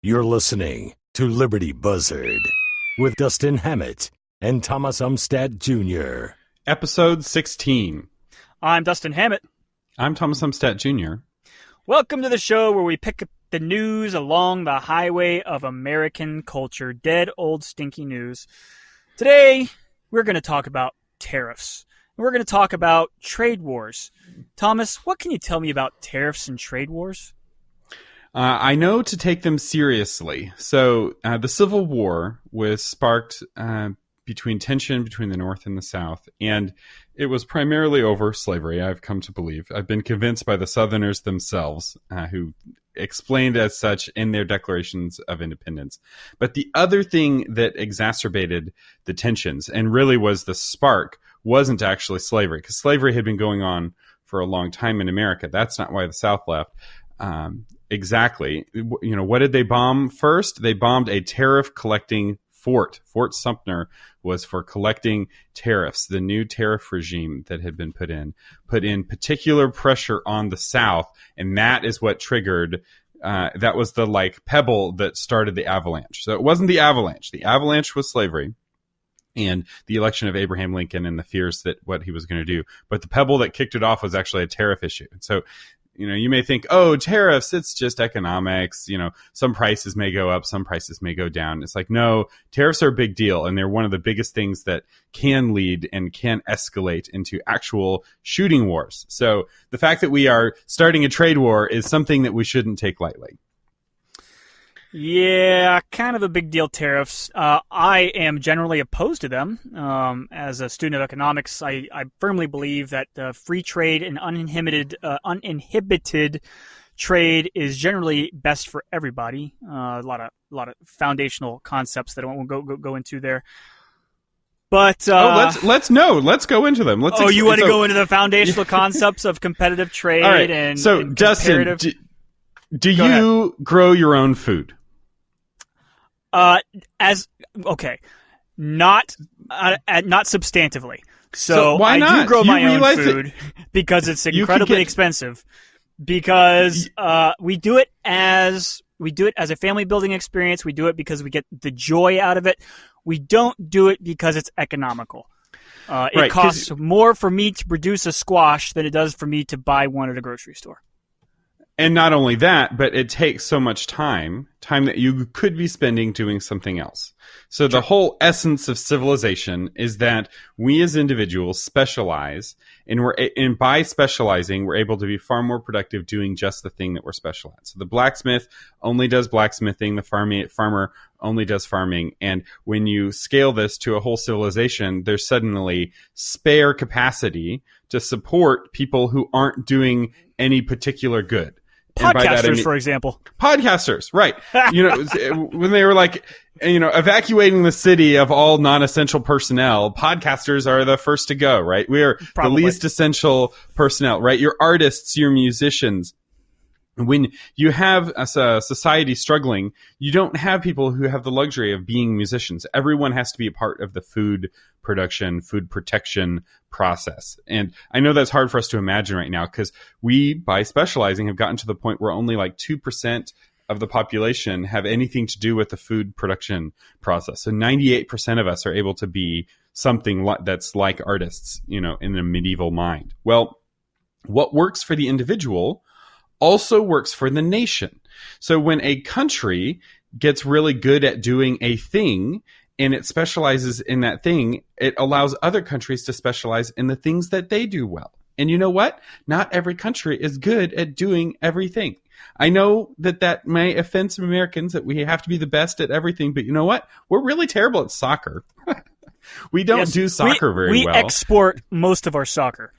You're listening to Liberty Buzzard with Dustin Hammett and Thomas Umstattd Jr. Episode 16. I'm Dustin Hammett. I'm Thomas Umstattd Jr. Welcome to the show where we pick up the news along the highway of American culture. Dead old stinky news. Today, we're going to talk about tariffs. We're going to talk about trade wars. Thomas, what can you tell me about tariffs and trade wars? I know to take them seriously. So the Civil War was sparked between tension between the North and the South, and it was primarily over slavery, I've come to believe. I've been convinced by the Southerners themselves, who explained as such in their declarations of independence. But the other thing that exacerbated the tensions, and really was the spark, wasn't actually slavery, because slavery had been going on for a long time in America. That's not why the South left. Exactly. You know, what did they bomb first? They bombed a tariff collecting fort. Fort Sumter was for collecting tariffs. The new tariff regime that had been put in particular pressure on the South, and that is what triggered. That was the pebble that started the avalanche. So it wasn't the avalanche. The avalanche was slavery and the election of Abraham Lincoln and the fears that what he was going to do. But the pebble that kicked it off was actually a tariff issue. And so, you know, you may think, oh, tariffs, it's just economics. You know, some prices may go up, some prices may go down. It's like, no, tariffs are a big deal. And they're one of the biggest things that can lead and can escalate into actual shooting wars. So the fact that we are starting a trade war is something that we shouldn't take lightly. Yeah, kind of a big deal, tariffs. I am generally opposed to them. As a student of economics, I firmly believe that free trade and uninhibited trade is generally best for everybody. A lot of foundational concepts that I won't go into there. But let's go into them. You want to go into the foundational concepts of competitive trade? All right. And so, and Dustin, do you grow your own food? Not substantively. So why not? I do grow my own food because it's incredibly expensive. Because we do it as a family building experience. We do it because we get the joy out of it. We don't do it because it's economical. It costs more for me to produce a squash than it does for me to buy one at a grocery store. And not only that, but it takes so much time that you could be spending doing something else. So the whole essence of civilization is that we as individuals specialize, and by specializing, we're able to be far more productive doing just the thing that we're special at. So the blacksmith only does blacksmithing, the farmer only does farming. And when you scale this to a whole civilization, there's suddenly spare capacity to support people who aren't doing any particular good. Podcasters, for example. Podcasters, right. You know, when they were evacuating the city of all non-essential personnel, podcasters are the first to go, right? We are the least essential personnel, right? Your artists, your musicians. When you have a society struggling, you don't have people who have the luxury of being musicians. Everyone has to be a part of the food production, food protection process. And I know that's hard for us to imagine right now because we, by specializing, have gotten to the point where only 2% of the population have anything to do with the food production process. So 98% of us are able to be something that's like artists, you know, in the medieval mind. Well, what works for the individual also works for the nation. So when a country gets really good at doing a thing and it specializes in that thing, it allows other countries to specialize in the things that they do well. And you know what? Not every country is good at doing everything. I know that may offend some Americans that we have to be the best at everything, but you know what? We're really terrible at soccer. We don't do soccer very well. We export most of our soccer.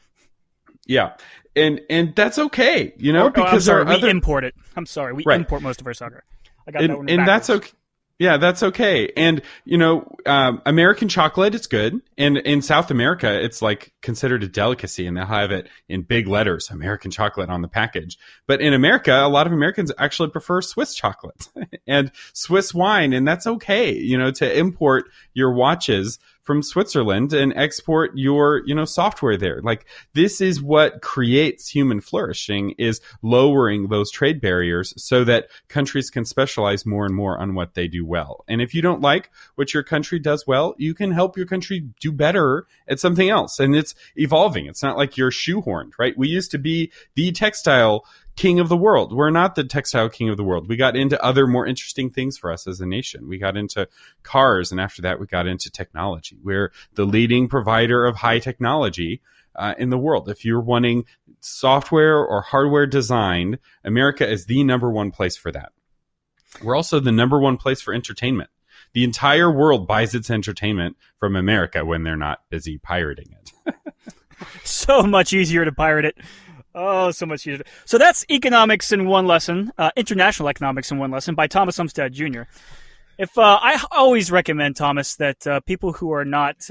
Yeah. And that's okay, you know, because we import it. I'm sorry, we import most of our soccer. I got that one backwards. And that's okay. Yeah, that's okay. And, you know, American chocolate is good. And in South America, it's considered a delicacy, and they'll have it in big letters, American chocolate, on the package. But in America, a lot of Americans actually prefer Swiss chocolate and Swiss wine. And that's okay, you know, to import your watches from Switzerland and export your, software there. Like, this is what creates human flourishing, is lowering those trade barriers so that countries can specialize more and more on what they do well. And if you don't like what your country does well, you can help your country do better at something else. And it's evolving. It's not like you're shoehorned, right? We used to be the textile king of the world. We're not the textile king of the world. We got into other more interesting things for us as a nation. We got into cars, and after that, we got into technology. We're the leading provider of high technology in the world. If you're wanting software or hardware designed, America is the number one place for that. We're also the number one place for entertainment. The entire world buys its entertainment from America when they're not busy pirating it. So much easier to pirate it. Oh, so much easier. So that's Economics in One Lesson, International Economics in One Lesson by Thomas Umstattd Jr. I always recommend, Thomas, that people who are not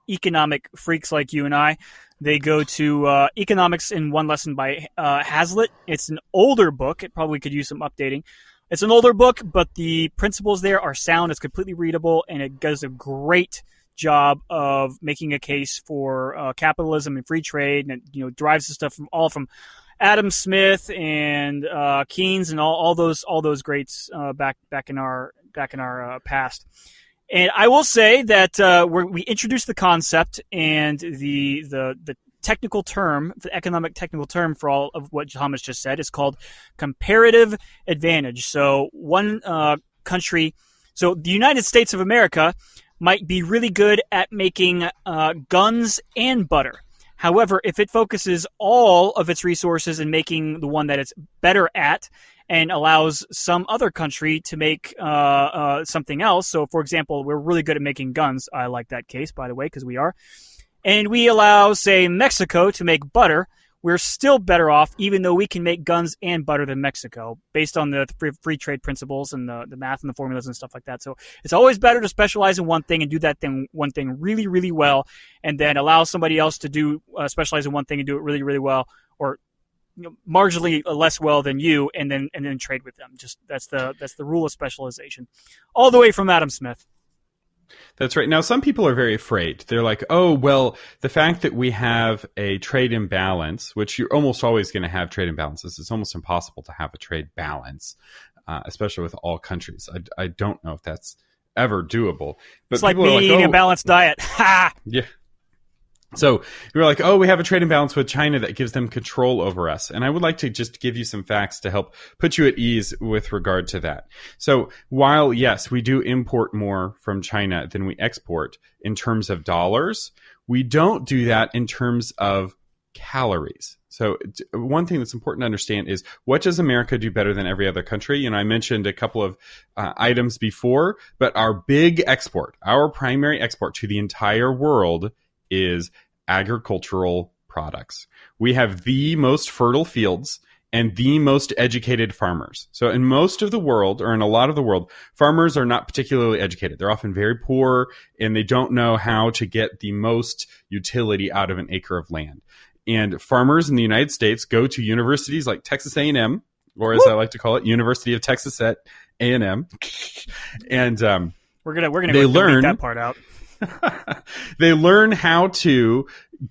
economic freaks like you and I, they go to Economics in One Lesson by Hazlitt. It's an older book. It probably could use some updating. It's an older book, but the principles there are sound. It's completely readable, and it does a great job of making a case for capitalism and free trade, and it derives the stuff from Adam Smith and Keynes and all those greats back in our past. And I will say that we introduced the concept and the technical term, the economic technical term for all of what Thomas just said, is called comparative advantage. So one country, so the United States of America might be really good at making guns and butter. However, if it focuses all of its resources in making the one that it's better at and allows some other country to make something else, so for example, we're really good at making guns. I like that case, by the way, because we are. And we allow, say, Mexico to make butter, we're still better off, even though we can make guns and butter than Mexico, based on the free trade principles and the math and the formulas and stuff like that. So it's always better to specialize in one thing and do that one thing really, really well, and then allow somebody else to do specialize in one thing and do it really, really well, or marginally less well than you, and then trade with them. Just that's the rule of specialization, all the way from Adam Smith. That's right. Now, some people are very afraid. They're like, oh, well, the fact that we have a trade imbalance, which you're almost always going to have trade imbalances. It's almost impossible to have a trade balance, especially with all countries. I don't know if that's ever doable. But it's like me eating a balanced diet. Ha! Yeah. So you're like, oh, we have a trade imbalance with China that gives them control over us. And I would like to just give you some facts to help put you at ease with regard to that. So while, yes, we do import more from China than we export in terms of dollars, we don't do that in terms of calories. So one thing that's important to understand is, what does America do better than every other country? I mentioned a couple of items before, but our big export, our primary export to the entire world is agricultural products. We have the most fertile fields and the most educated farmers. So in most of the world, or in a lot of the world, farmers are not particularly educated. They're often very poor, and they don't know how to get the most utility out of an acre of land. And farmers in the United States go to universities like Texas A&M, or as I like to call it, University of Texas at A&M. And we're gonna learn that part out. They learn how to,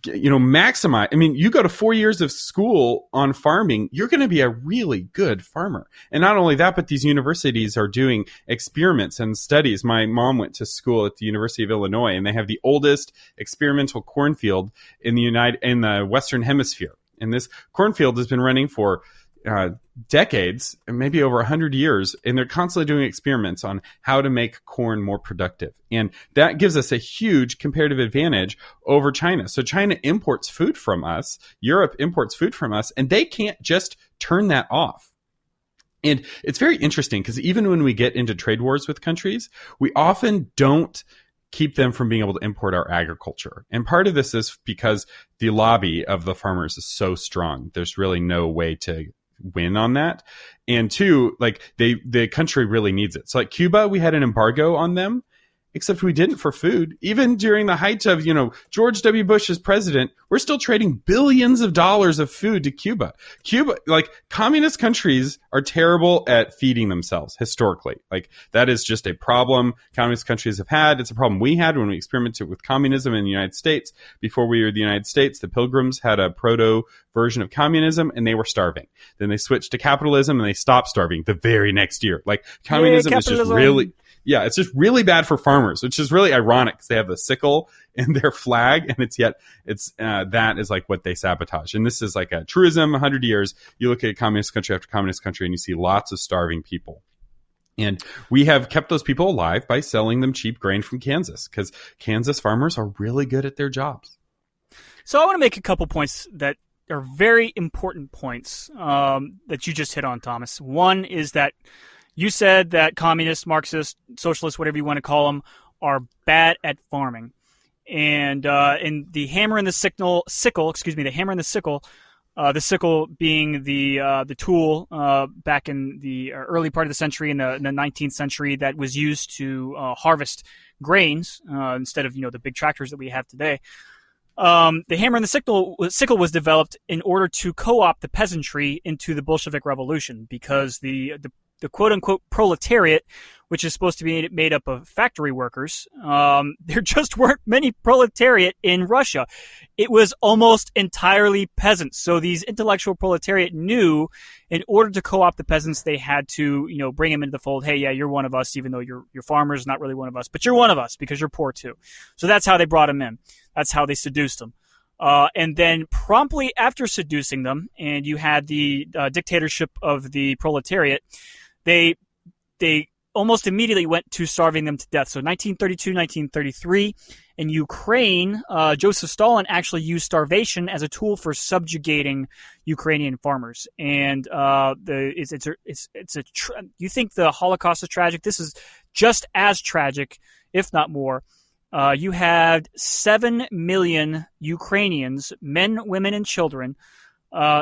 maximize. I mean, you go to 4 years of school on farming, you're going to be a really good farmer. And not only that, but these universities are doing experiments and studies. My mom went to school at the University of Illinois, and they have the oldest experimental cornfield in the Western Hemisphere. And this cornfield has been running for decades, maybe over 100 years, and they're constantly doing experiments on how to make corn more productive. And that gives us a huge comparative advantage over China. So China imports food from us, Europe imports food from us, and they can't just turn that off. And it's very interesting, because even when we get into trade wars with countries, we often don't keep them from being able to import our agriculture. And part of this is because the lobby of the farmers is so strong. There's really no way to win on that. And two, like the country really needs it. So like Cuba, we had an embargo on them, except we didn't for food. Even during the height of, George W. Bush as president, we're still trading billions of dollars of food to Cuba. Like, communist countries are terrible at feeding themselves historically. Like, that is just a problem communist countries have had. It's a problem we had when we experimented with communism in the United States. Before we were the United States, the Pilgrims had a proto version of communism, and they were starving. Then they switched to capitalism, and they stopped starving the very next year. Like, communism is just really... Yeah, it's just really bad for farmers, which is really ironic because they have the sickle in their flag, and that is like what they sabotage. And this is like a truism. 100 years, you look at communist country after communist country, and you see lots of starving people. And we have kept those people alive by selling them cheap grain from Kansas, because Kansas farmers are really good at their jobs. So I want to make a couple points that are very important points that you just hit on, Thomas. One is that you said that communists, Marxists, socialists, whatever you want to call them, are bad at farming. And the hammer and the sickle, the hammer and the sickle being the tool back in the early part of the century, in the 19th century, that was used to harvest grains instead of the big tractors that we have today. The hammer and the sickle was developed in order to co-opt the peasantry into the Bolshevik Revolution, because the quote-unquote proletariat, which is supposed to be made up of factory workers, there just weren't many proletariat in Russia. It was almost entirely peasants. So these intellectual proletariat knew in order to co-opt the peasants, they had to, bring them into the fold. Hey, yeah, you're one of us, even though you're farmers, not really one of us, but you're one of us because you're poor too. So that's how they brought them in. That's how they seduced them. And then promptly after seducing them, and you had the dictatorship of the proletariat, they almost immediately went to starving them to death. So 1932, 1933, in Ukraine, Joseph Stalin actually used starvation as a tool for subjugating Ukrainian farmers. And you think the Holocaust is tragic? This is just as tragic, if not more. You had 7 million Ukrainians, men, women, and children,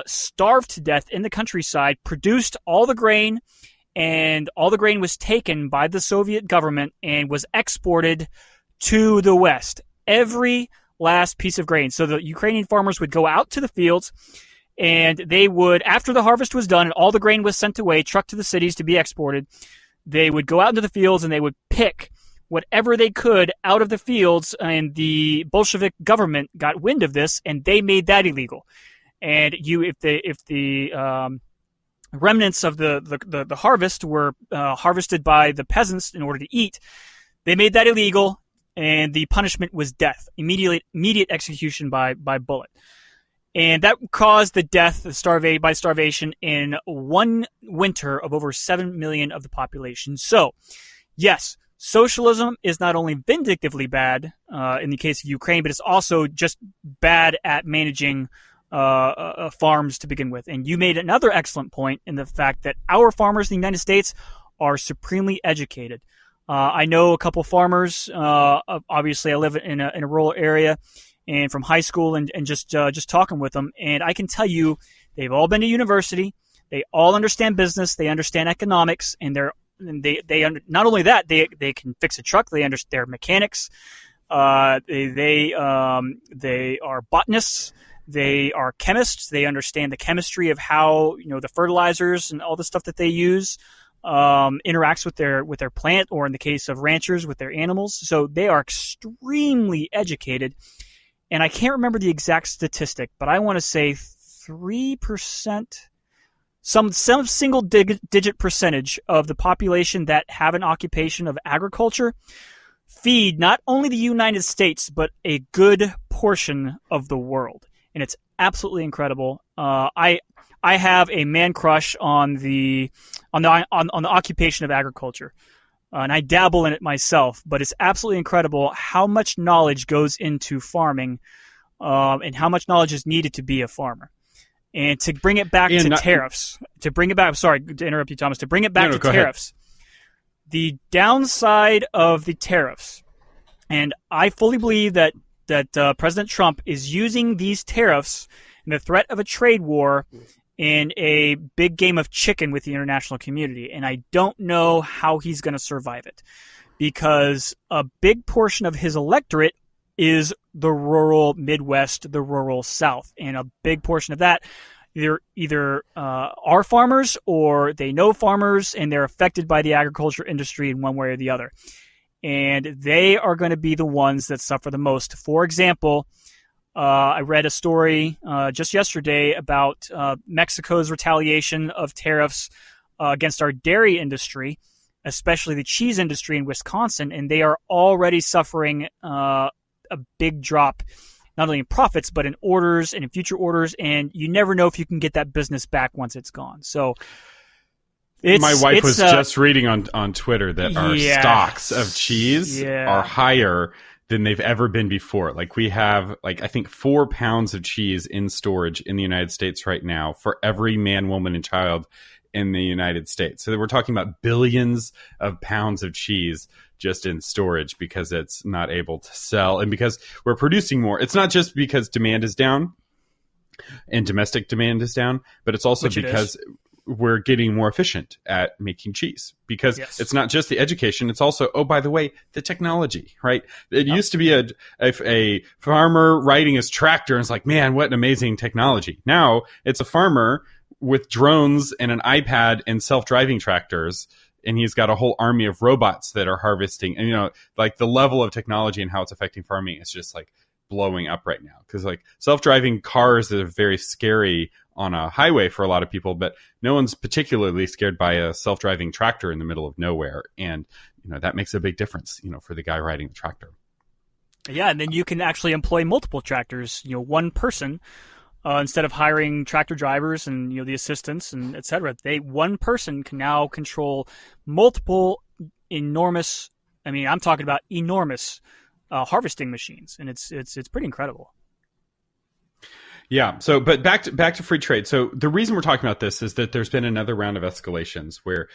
starved to death in the countryside, produced all the grain, and all the grain was taken by the Soviet government and was exported to the West. Every last piece of grain. So the Ukrainian farmers would go out to the fields, and they would, after the harvest was done and all the grain was sent away, trucked to the cities to be exported, they would go out into the fields and they would pick whatever they could out of the fields, and the Bolshevik government got wind of this, and they made that illegal. And if the remnants of the harvest were harvested by the peasants in order to eat, they made that illegal, and the punishment was death, immediate execution by bullet. And that caused the death by starvation in one winter of over 7 million of the population. So, yes, socialism is not only vindictively bad in the case of Ukraine, but it's also just bad at managing farms to begin with. And you made another excellent point in the fact that our farmers in the United States are supremely educated. I know a couple farmers. Obviously, I live in a rural area, and from high school and just talking with them, and I can tell you they've all been to university. They all understand business. They understand economics, and they not only that, they can fix a truck. They're mechanics. They are botanists. They are chemists. They understand the chemistry of how the fertilizers and all the stuff that they use interacts with their plant, or in the case of ranchers, with their animals. So they are extremely educated. And I can't remember the exact statistic, but I want to say 3%, some single digit percentage of the population that have an occupation of agriculture feed not only the United States, but a good portion of the world. And it's absolutely incredible. I have a man crush on the occupation of agriculture, and I dabble in it myself. But it's absolutely incredible how much knowledge goes into farming, and how much knowledge is needed to be a farmer. And to bring it back to tariffs, sorry to interrupt you, Thomas. To bring it back to tariffs, the downside of the tariffs, and I fully believe that President Trump is using these tariffs and the threat of a trade war in a big game of chicken with the international community, and I don't know how he's going to survive it. because a big portion of his electorate is the rural Midwest, the rural South. And a big portion of that either are farmers or they know farmers and they're affected by the agriculture industry in one way or the other. And they are going to be the ones that suffer the most. For example, I read a story just yesterday about Mexico's retaliation of tariffs against our dairy industry, especially the cheese industry in Wisconsin, and they are already suffering a big drop, not only in profits, but in orders and in future orders, and you never know if you can get that business back once it's gone. So my wife was just reading on Twitter that our stocks of cheese are higher than they've ever been before. Like we have, I think 4 pounds of cheese in storage in the United States right now for every man, woman, and child in the United States. So we're talking about billions of pounds of cheese just in storage because it's not able to sell and because we're producing more. It's not just because demand is down and domestic demand is down, but it's also because we're getting more efficient at making cheese because it's not just the education. It's also, oh, by the way, the technology, right? It used to be a farmer riding his tractor and it's like, man, what an amazing technology. Now it's a farmer with drones and an iPad and self-driving tractors, and he's got a whole army of robots that are harvesting. And, the level of technology and how it's affecting farming is just blowing up right now. Because self-driving cars are very scary on a highway for a lot of people, but no one's particularly scared by a self-driving tractor in the middle of nowhere. And, that makes a big difference, for the guy riding the tractor. Yeah, and then you can actually employ multiple tractors, one person. Instead of hiring tractor drivers and the assistants and et cetera, one person can now control multiple enormous. I mean, I'm talking about enormous harvesting machines, and it's pretty incredible. Yeah. So, but back to free trade. So the reason we're talking about this is that there's been another round of escalations where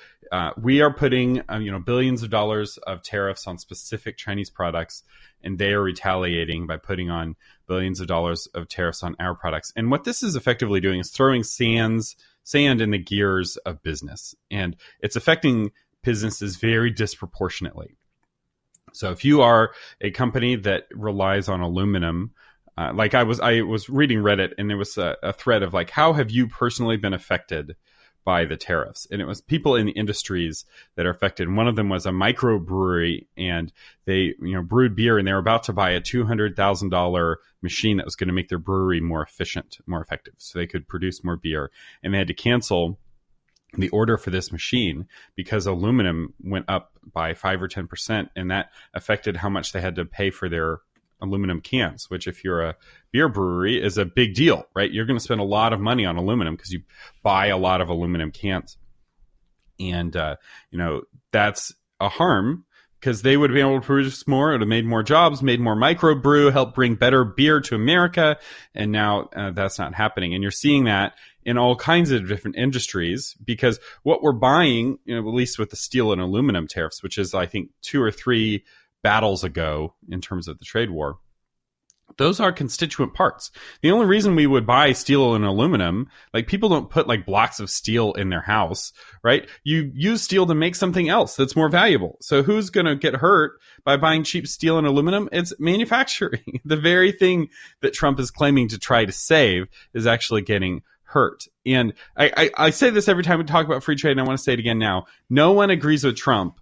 we are putting billions of dollars of tariffs on specific Chinese products, and they are retaliating by putting on billions of dollars of tariffs on our products. And what this is effectively doing is throwing sand in the gears of business, and it's affecting businesses very disproportionately. So if you are a company that relies on aluminum, I was reading Reddit, and there was a thread of how have you personally been affected by the tariffs? And it was people in the industries that are affected. And one of them was a microbrewery, and they brewed beer, and they were about to buy a $200,000 machine that was going to make their brewery more efficient, more effective, so they could produce more beer. And they had to cancel the order for this machine because aluminum went up by 5 or 10%, and that affected how much they had to pay for their aluminum cans, which if you're a beer brewery is a big deal, right? You're going to spend a lot of money on aluminum because you buy a lot of aluminum cans. And, that's a harm because they would have been able to produce more. It would have made more jobs, made more microbrew, helped bring better beer to America. And now that's not happening. And you're seeing that in all kinds of different industries because what we're buying, at least with the steel and aluminum tariffs, which is, I think, 2 or 3 battles ago in terms of the trade war, those are constituent parts. The only reason we would buy steel and aluminum, people don't put blocks of steel in their house, right? You use steel to make something else that's more valuable. So who's going to get hurt by buying cheap steel and aluminum? It's manufacturing. The very thing that Trump is claiming to try to save is actually getting hurt. And I say this every time we talk about free trade, and I want to say it again now. No one agrees with Trump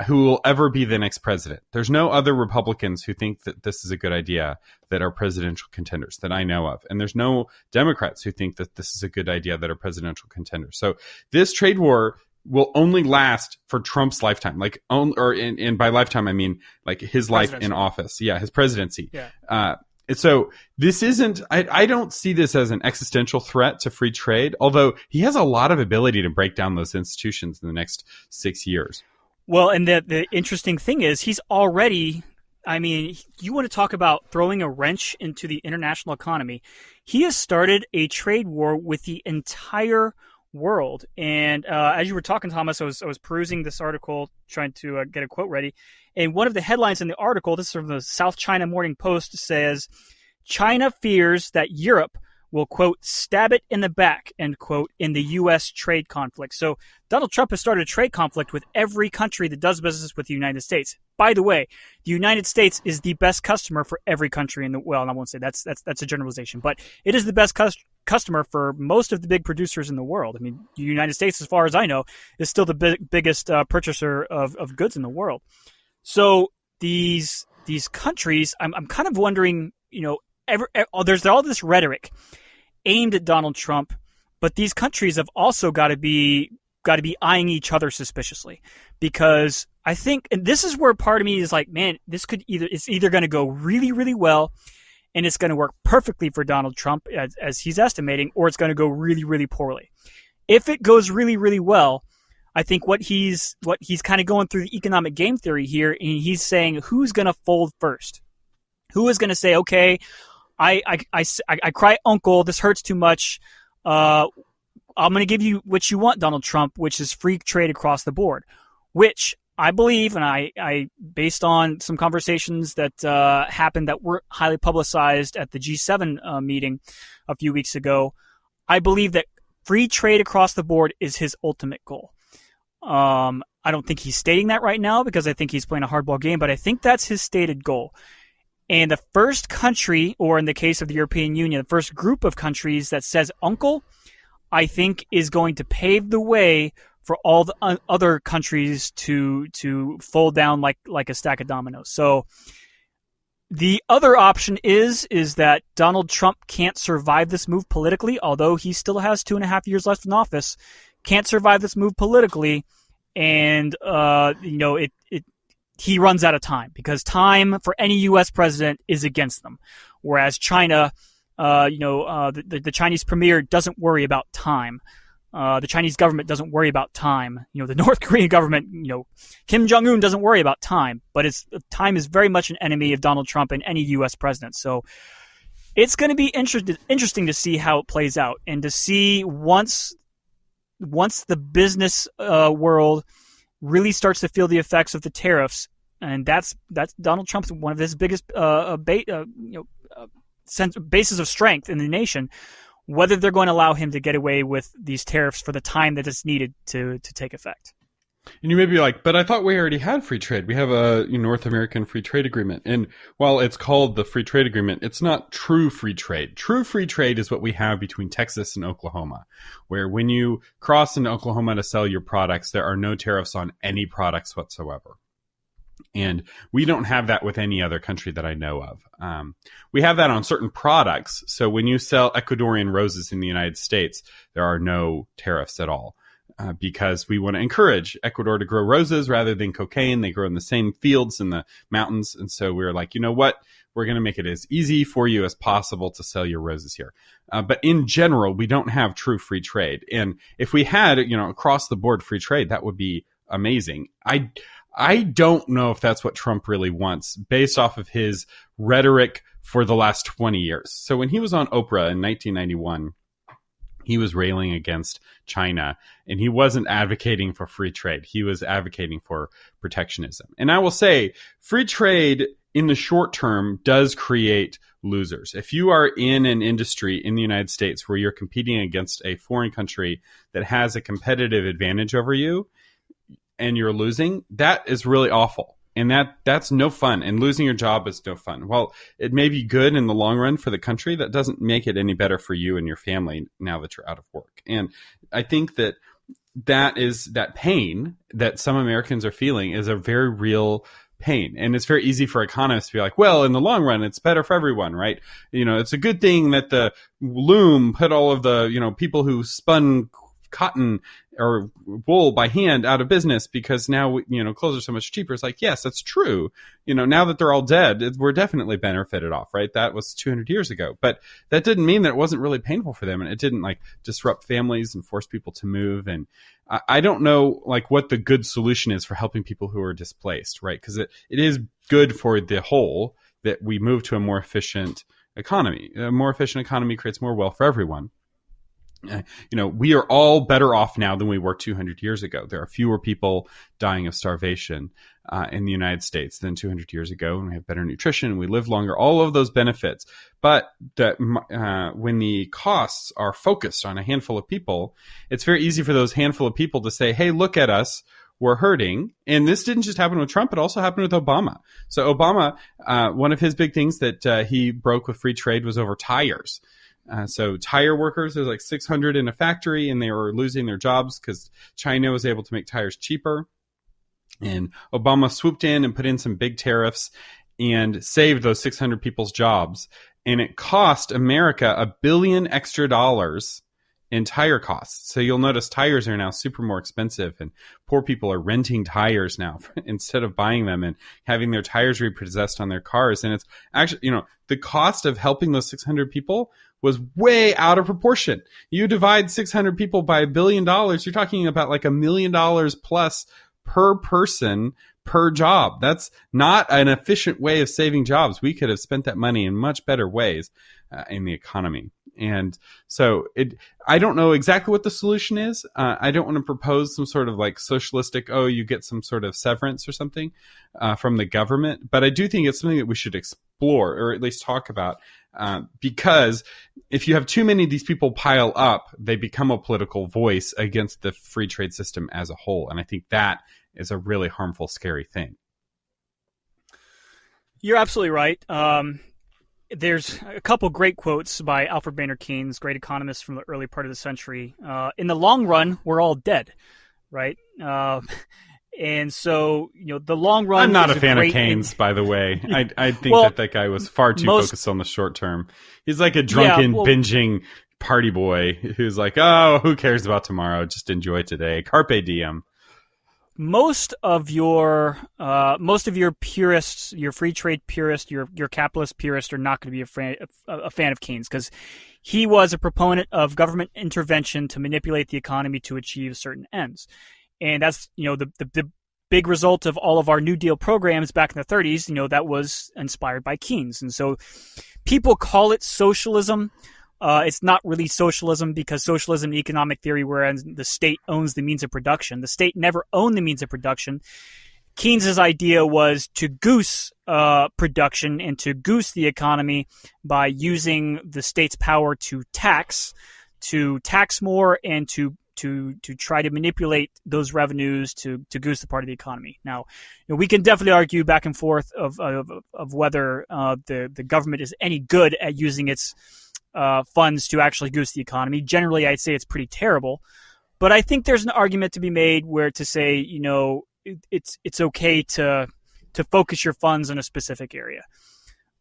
who will ever be the next president. There's no other Republicans who think that this is a good idea that are presidential contenders that I know of. And there's no Democrats who think that this is a good idea that are presidential contenders. So this trade war will only last for Trump's lifetime, and by lifetime, I mean his life in office. Yeah, his presidency. Yeah. So this isn't, I don't see this as an existential threat to free trade, although he has a lot of ability to break down those institutions in the next 6 years. Well, and the interesting thing is he's already, you want to talk about throwing a wrench into the international economy. He has started a trade war with the entire world. And as you were talking, Thomas, I was perusing this article, trying to get a quote ready. And one of the headlines in the article, this is from the South China Morning Post, says, China fears that Europe will, quote, stab it in the back, end quote, in the U.S. trade conflict. So Donald Trump has started a trade conflict with every country that does business with the United States. By the way, the United States is the best customer for every country in the, well, I won't say that's a generalization, but it is the best customer for most of the big producers in the world. I mean, the United States, as far as I know, is still the biggest purchaser of goods in the world. So these countries, I'm kind of wondering, you know, there's all this rhetoric aimed at Donald Trump, but these countries have also got to be eyeing each other suspiciously, because I think, and this is where part of me is like, man, it's either going to go really, really well and it's going to work perfectly for Donald Trump as he's estimating, or it's going to go really, really poorly. If it goes really, really well, I think what he's kind of going through the economic game theory here, and he's saying who's going to fold first, who is going to say, okay, I cry uncle, this hurts too much. I'm going to give you what you want, Donald Trump, which is free trade across the board, which I believe, and I based on some conversations that happened that were highly publicized at the G7 meeting a few weeks ago, I believe that free trade across the board is his ultimate goal. I don't think he's stating that right now because I think he's playing a hardball game, but I think that's his stated goal. And the first country, or in the case of the European Union, the first group of countries that says uncle, I think is going to pave the way for all the other countries to fold down like a stack of dominoes. So the other option is that Donald Trump can't survive this move politically, although he still has 2.5 years left in office, can't survive this move politically, and he runs out of time, because time for any U.S. president is against them. Whereas China, the Chinese premier doesn't worry about time. The Chinese government doesn't worry about time. The North Korean government, Kim Jong-un doesn't worry about time. But time is very much an enemy of Donald Trump and any U.S. president. So it's going to be interesting to see how it plays out, and to see once the business world really starts to feel the effects of the tariffs, and that's Donald Trump's one of his biggest bases of strength in the nation, whether they're going to allow him to get away with these tariffs for the time that it's needed to take effect. And you may be like, but I thought we already had free trade. We have a North American free trade agreement. And while it's called the free trade agreement, it's not true free trade. True free trade is what we have between Texas and Oklahoma, where when you cross into Oklahoma to sell your products, there are no tariffs on any products whatsoever. And we don't have that with any other country that I know of. We have that on certain products. So when you sell Ecuadorian roses in the United States, there are no tariffs at all. Because we want to encourage Ecuador to grow roses rather than cocaine. They grow in the same fields in the mountains. And so we were like, you know what? We're going to make it as easy for you as possible to sell your roses here. But in general, we don't have true free trade. And if we had, across the board free trade, that would be amazing. I don't know if that's what Trump really wants based off of his rhetoric for the last 20 years. So when he was on Oprah in 1991, he was railing against China, and he wasn't advocating for free trade. He was advocating for protectionism. And I will say, free trade in the short term does create losers. If you are in an industry in the United States where you're competing against a foreign country that has a competitive advantage over you and you're losing, that is really awful. And that's no fun. And losing your job is no fun. While it may be good in the long run for the country, that doesn't make it any better for you and your family now that you're out of work. And I think that pain that some Americans are feeling is a very real pain. And it's very easy for economists to be like, well, in the long run, it's better for everyone, right? It's a good thing that the loom put all of the, people who spun cotton or wool by hand out of business, because now, clothes are so much cheaper. It's like, yes, that's true. Now that they're all dead, we're definitely benefited off, right? That was 200 years ago. But that didn't mean that it wasn't really painful for them. And it didn't disrupt families and force people to move. And I don't know what the good solution is for helping people who are displaced, right? Because it is good for the whole that we move to a more efficient economy. A more efficient economy creates more wealth for everyone. We are all better off now than we were 200 years ago. There are fewer people dying of starvation in the United States than 200 years ago, and we have better nutrition, we live longer, all of those benefits. But when the costs are focused on a handful of people, it's very easy for those handful of people to say, hey, look at us, we're hurting. And this didn't just happen with Trump, it also happened with Obama. So Obama, one of his big things that he broke with free trade was over tires. So tire workers, there's like 600 in a factory, and they were losing their jobs because China was able to make tires cheaper. And Obama swooped in and put in some big tariffs and saved those 600 people's jobs. And it cost America $1 billion extra in tire costs. So you'll notice tires are now super more expensive, and poor people are renting tires now instead of buying them and having their tires repossessed on their cars. And it's actually, the cost of helping those 600 people was way out of proportion. You divide 600 people by $1 billion, you're talking about like $1 million plus per person per job. That's not an efficient way of saving jobs. We could have spent that money in much better ways in the economy. And so I don't know exactly what the solution is. I don't want to propose some sort of like socialistic, you get some sort of severance or something from the government. But I do think it's something that we should explore, or at least talk about, because if you have too many of these people pile up, they become a political voice against the free trade system as a whole. And I think that is a really harmful, scary thing. You're absolutely right. There's a couple great quotes by Alfred Maynard Keynes, great economist from the early part of the century. In the long run, we're all dead, right? And so, the long run. I'm not a fan of Keynes, by the way. I think that guy was far too focused on the short term. He's like a drunken, binging party boy who's like, who cares about tomorrow? Just enjoy today. Carpe diem. Most of your purists, your free trade purists, your capitalist purists are not going to be a fan of Keynes, because he was a proponent of government intervention to manipulate the economy to achieve certain ends. And that's, the big result of all of our New Deal programs back in the 30s, that was inspired by Keynes. And so people call it socialism. It's not really socialism, because socialism in economic theory, whereas the state owns the means of production. The state never owned the means of production. Keynes's idea was to goose production and to goose the economy by using the state's power to tax more and to try to manipulate those revenues to goose the part of the economy. Now, we can definitely argue back and forth of whether the government is any good at using its funds to actually goose the economy. Generally, I'd say it's pretty terrible. But I think there's an argument to be made where to say, it's okay to focus your funds in a specific area.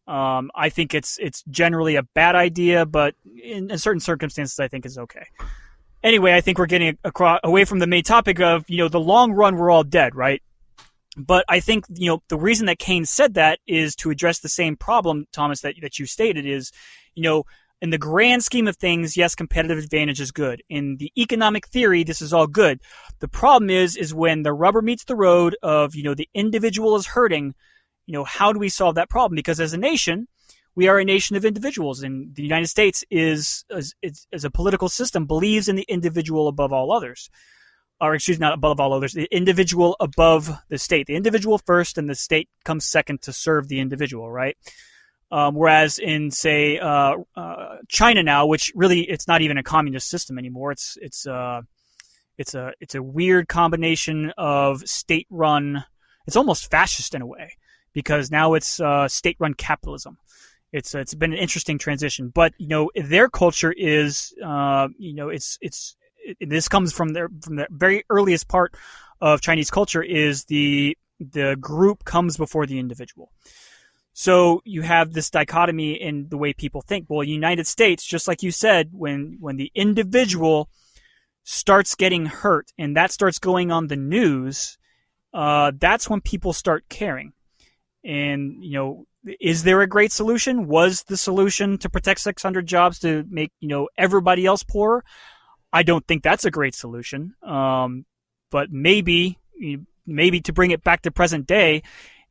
I think it's generally a bad idea, but in certain circumstances, I think it's okay. Anyway, I think we're getting away from the main topic of, the long run, we're all dead, right? But I think, the reason that Keynes said that is to address the same problem, Thomas, that you stated is, in the grand scheme of things, yes, competitive advantage is good. In the economic theory, this is all good. The problem is when the rubber meets the road of, the individual is hurting, how do we solve that problem? Because as a nation, we are a nation of individuals, and the United States is a political system, believes in the individual above all others. Or excuse me, not above all others, the individual above the state. The individual first, and the state comes second to serve the individual, right? Whereas in, say, China now, which really it's not even a communist system anymore. It's a weird combination of state-run. It's almost fascist in a way, because now it's state-run capitalism. It's been an interesting transition, but their culture is this comes from the very earliest part of Chinese culture is the group comes before the individual. So you have this dichotomy in the way people think. Well, in the United States, just like you said, when the individual starts getting hurt and that starts going on the news, that's when people start caring. And, is there a great solution? Was the solution to protect 600 jobs to make, everybody else poorer? I don't think that's a great solution. But maybe to bring it back to present day,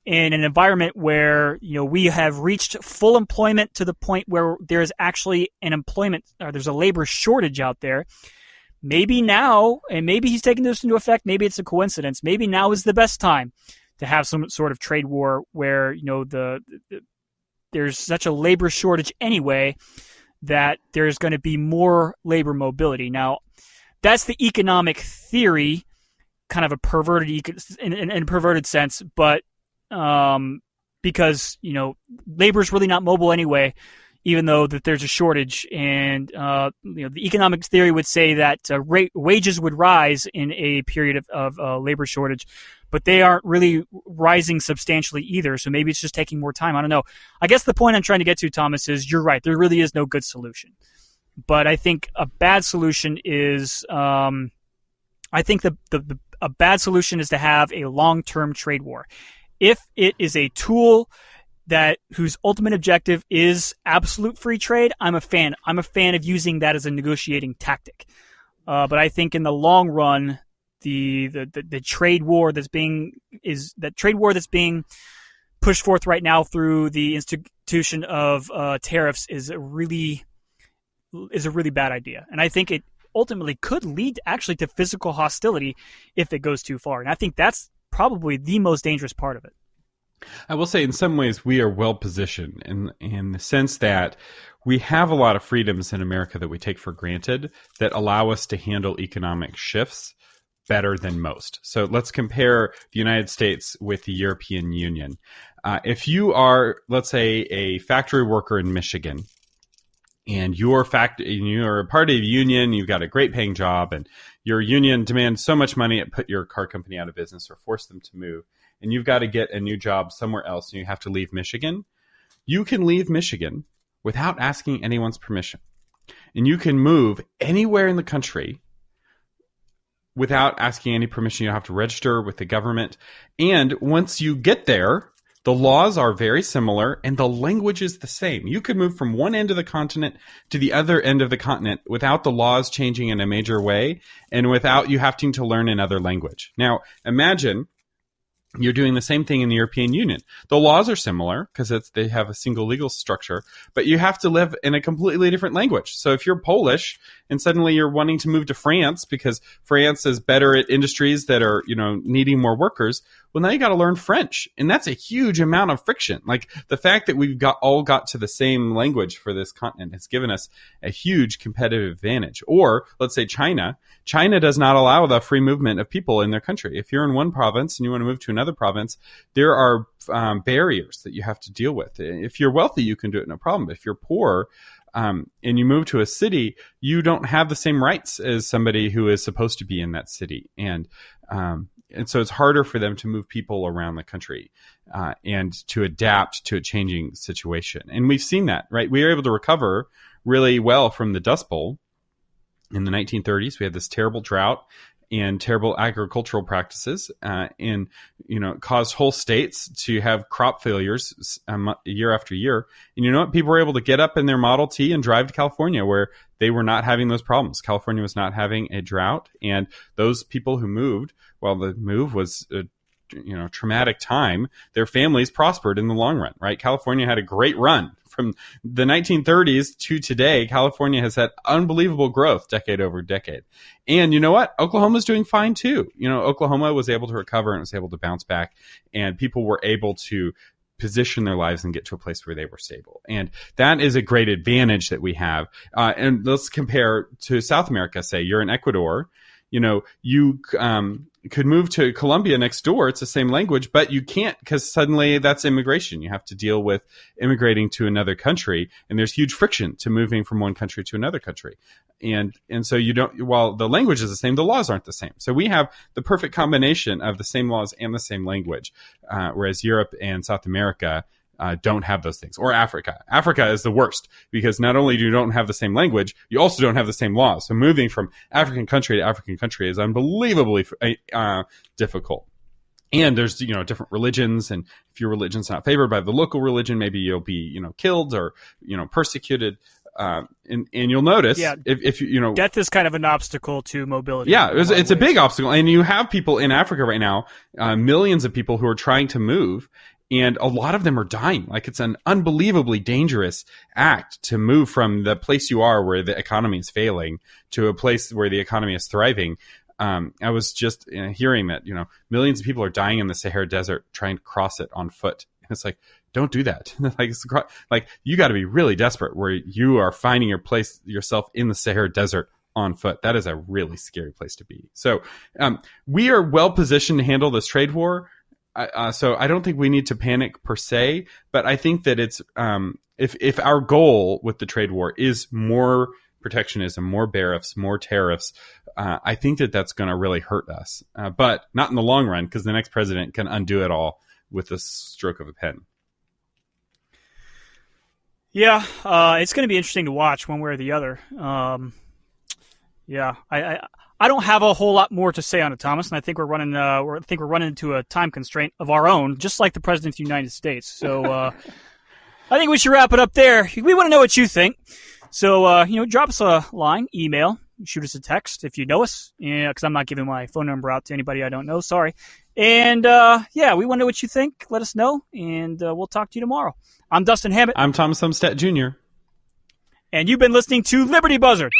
in an environment where, we have reached full employment to the point where there's actually there's a labor shortage out there. Maybe now, and maybe he's taking this into effect, maybe it's a coincidence, maybe now is the best time to have some sort of trade war where, there's such a labor shortage anyway that there's going to be more labor mobility. Now, that's the economic theory, kind of a perverted in a perverted sense, but because labor is really not mobile anyway, even though that there's a shortage, and the economics theory would say that wages would rise in a period of labor shortage, but they aren't really rising substantially either. So maybe it's just taking more time. I don't know. I guess the point I'm trying to get to, Thomas, is you're right. There really is no good solution, but I think a bad solution is a bad solution is to have a long-term trade war. If it is a tool whose ultimate objective is absolute free trade, I'm a fan. I'm a fan of using that as a negotiating tactic. But I think in the long run, the trade war that's being pushed forth right now through the institution of tariffs is a really bad idea. And I think it ultimately could lead actually to physical hostility if it goes too far. And I think that's probably the most dangerous part of it. I will say in some ways we are well positioned in the sense that we have a lot of freedoms in America that we take for granted that allow us to handle economic shifts better than most. So let's compare the United States with the European Union. If you are, let's say, a factory worker in Michigan, and you're a part of a union, you've got a great paying job, and your union demands so much money it put your car company out of business or forced them to move, and you've got to get a new job somewhere else, and you have to leave Michigan. You can leave Michigan without asking anyone's permission. And you can move anywhere in the country without asking any permission. You don't have to register with the government. And once you get there, the laws are very similar and the language is the same. You could move from one end of the continent to the other end of the continent without the laws changing in a major way and without you having to learn another language. Now, imagine you're doing the same thing in the European Union. The laws are similar because they have a single legal structure, but you have to live in a completely different language. So if you're Polish and suddenly you're wanting to move to France because France is better at industries that are, needing more workers, well, now you got to learn French. And that's a huge amount of friction. Like the fact that we've all got to the same language for this continent has given us a huge competitive advantage. Or let's say China. China does not allow the free movement of people in their country. If you're in one province and you want to move to another province, there are barriers that you have to deal with. If you're wealthy, you can do it, no problem. But if you're poor, and you move to a city, you don't have the same rights as somebody who is supposed to be in that city. And so it's harder for them to move people around the country and to adapt to a changing situation. And we've seen that, right? We were able to recover really well from the Dust Bowl in the 1930s. We had this terrible drought and terrible agricultural practices, and caused whole states to have crop failures year after year. And you know what? People were able to get up in their Model T and drive to California, where they were not having those problems. California was not having a drought, and those people who moved, while the move was a traumatic time, their families prospered in the long run. Right? California had a great run. From the 1930s to today, California has had unbelievable growth decade over decade. And you know what? Oklahoma's doing fine too. Oklahoma was able to recover and was able to bounce back, and people were able to position their lives and get to a place where they were stable. And that is a great advantage that we have. And let's compare to South America. Say you're in Ecuador. You could move to Colombia next door. It's the same language, but you can't because suddenly that's immigration. You have to deal with immigrating to another country, and there's huge friction to moving from one country to another country. And so you don't, while the language is the same, the laws aren't the same. So we have the perfect combination of the same laws and the same language, whereas Europe and South America don't have those things. Or Africa. Africa is the worst because not only do you don't have the same language, you also don't have the same laws. So moving from African country to African country is unbelievably difficult. And there's, different religions, and if your religion's not favored by the local religion, maybe you'll be, killed or, persecuted. And you'll notice if death is kind of an obstacle to mobility. Yeah, it's a big obstacle. And you have people in Africa right now, millions of people who are trying to move, And a lot of them are dying. Like, it's an unbelievably dangerous act to move from the place you are where the economy is failing to a place where the economy is thriving. I was just hearing that, millions of people are dying in the Sahara Desert trying to cross it on foot. And it's like, don't do that. like you got to be really desperate where you are finding yourself in the Sahara Desert on foot. That is a really scary place to be. So we are well positioned to handle this trade war. So I don't think we need to panic per se, but I think that it's if our goal with the trade war is more protectionism, more tariffs, I think that that's going to really hurt us, but not in the long run, because the next president can undo it all with the stroke of a pen. Yeah, it's going to be interesting to watch one way or the other. I don't have a whole lot more to say on it, Thomas, and I think we're running into a time constraint of our own, just like the President of the United States. So I think we should wrap it up there. We want to know what you think. So drop us a line, email, shoot us a text if you know us, because I'm not giving my phone number out to anybody I don't know. Sorry. And we want to know what you think. Let us know, and we'll talk to you tomorrow. I'm Dustin Hammett. I'm Thomas Umstattd Jr. And you've been listening to Liberty Buzzard.